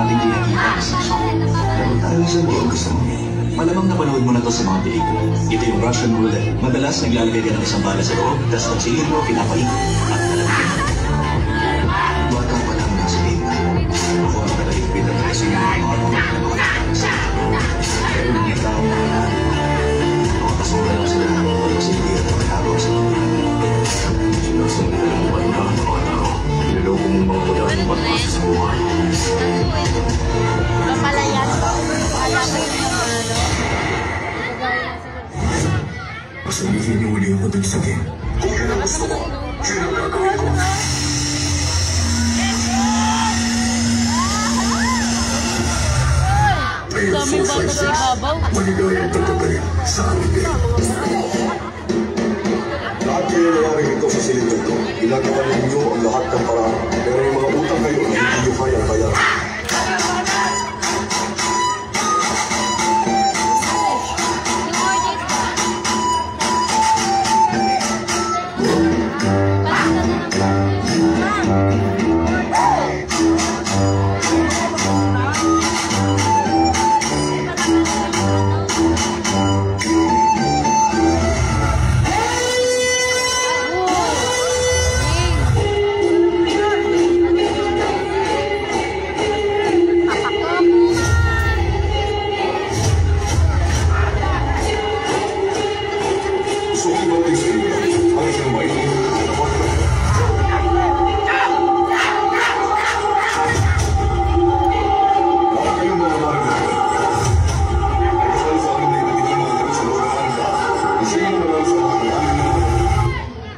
natin kinakita ni Sisho. Pero dahil sa mga gusto mo, malamang napanood mo na to sa mga pelikula. Ito yung Russian roulette. Madalas naglalagay ka ng isang bala sa loob, tapos pag silid mo, pinapaikot at nalalagyan. Bata pa lang nasa tingin. Ako ang nakaligpit at kasi yung mga pero hindi tao na lang. Nakakasura lang sila ng mga sige at nakagawa sa mga. Sinasang nila ng mga mga tao. Niloko mong mga pagkaan ng pagkasa sa buhay. Papalayan. Alam mo yung mga ano. Pasalihin niyo uli ako dun sa game. Kung yun ang gusto ko, yun ang gagawin ko. Daming bata sa ibabaw. Maligayang pagkabalik sa aking game. Lahat kayo nangyari ito sa silid ito. Ginagawa ninyo ang lahat ng paraan. Pero yung mga utang kayo na hindi nyo kaya bayaran.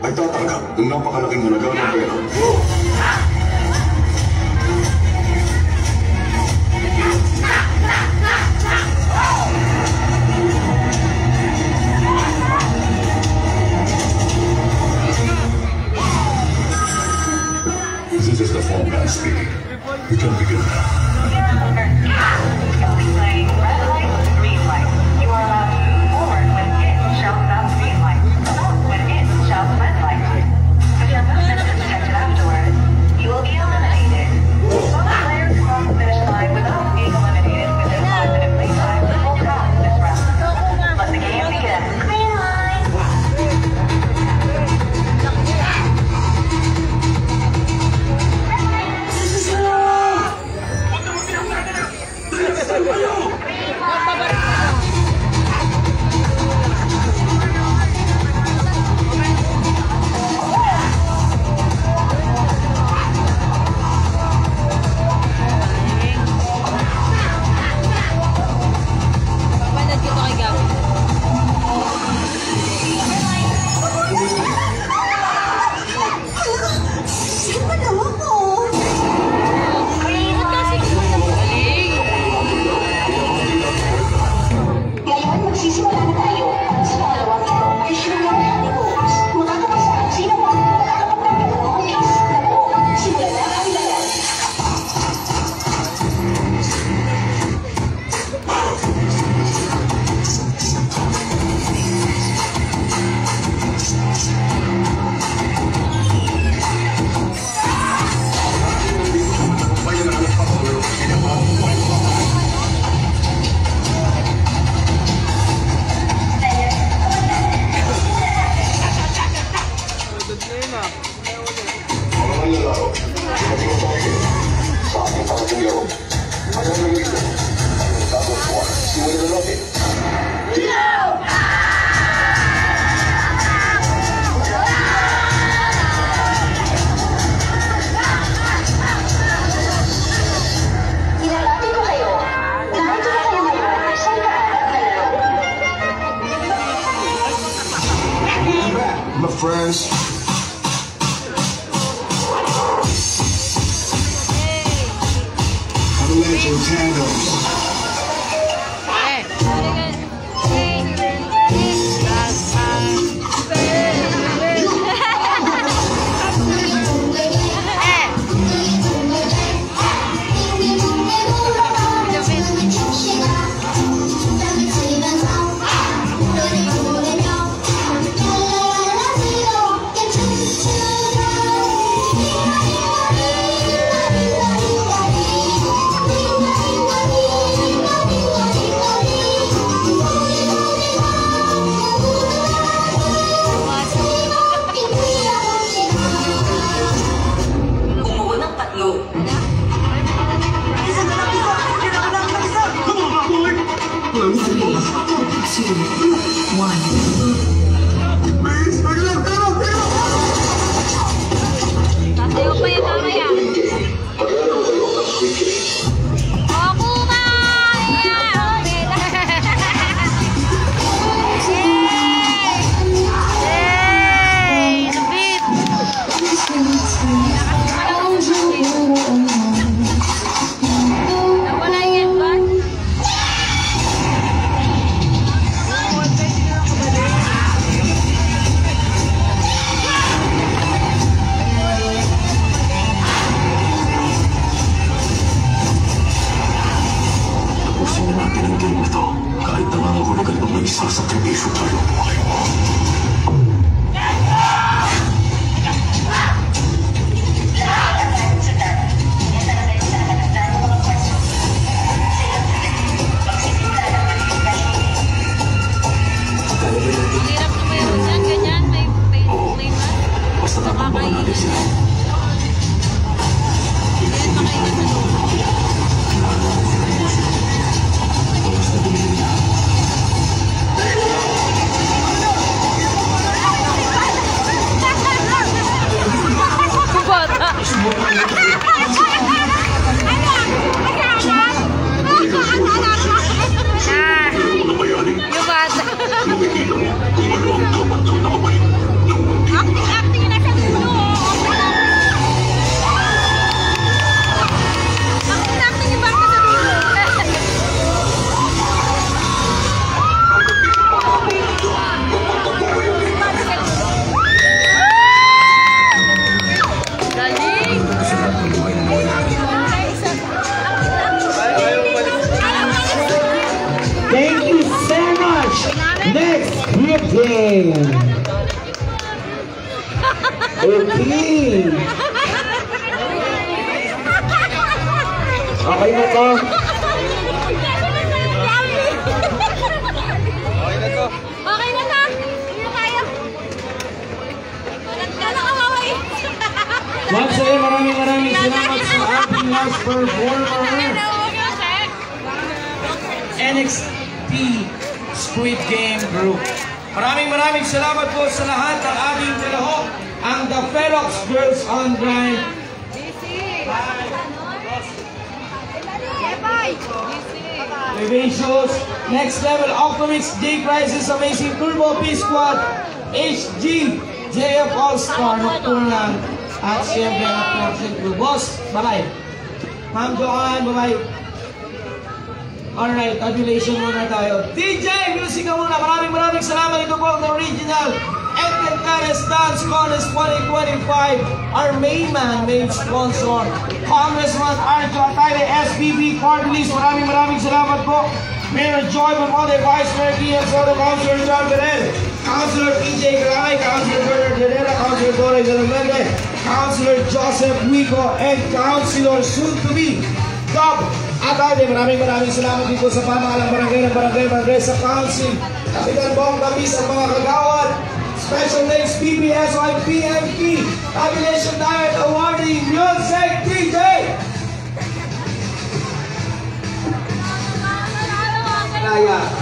Ay tatanggap ng napakalaking halaga ng pera. This is the phone man speaking. We can begin now. My friends. Avalanche tandems. Tasayo pa yung mamaya. Maglalaro kayo ng Squid Game. Ako ba? Yay! Lupit! Nawala yan ba? Tapusin natin ang game ito. Kahit nangangahulugan ng may isasakripisyo tayo ang buhay mo. Ang hirap na mayroon dyan, ganyan. May Basta tatambakan natin sila. Yan, makainit sa loob. Bata. Ano ba yan? Yung bata. Nakikita mo kung ano ang dapat kang nakabalik. Acting na sa dulo. Acting yung bata sa dulo. Galing! Thank you so much. Next group game. Okay. Okay na to. Okay na na! Hindi na tayo. Walang awaway. Once again, maraming salamat sa ating last performer. NXT Squid Game Group. Maraming salamat po sa lahat ng ating kalahok, ang The Ferox Girls on Grind. Vivacious, Next Level, Optimix, J Crisis, Amazing Turbo, P-Squad, HG, JF All-Star, Nocturnal, at siyempre ang Action Crew. Boss, bye-bye. Ma'am Joanne, bye-bye. Alright, tabulation muna tayo. DJ, music ka muna. Maraming salamat. Ito po ang original Encantares Dance Contest 2025. Our main sponsor, Congressman Arjo Atayde, SBB Party List. Maraming salamat po. Mayor Joy Mamonde, Vice Mayor Kian Soto, Councilor John Berel, Councilor PJ Garay, Councilor Bernard Herrera, Councilor Dore Zalamende, Councilor Joseph Wico, and Councilor soon-to-be Dob Atayde. Maraming salamat dito sa pamahalang barangay sa council. Kapitan Bong Babis ang mga kagawad. Special thanks PBSY PMP, Tabulation Diet Awardee, Music DJ. Kaya.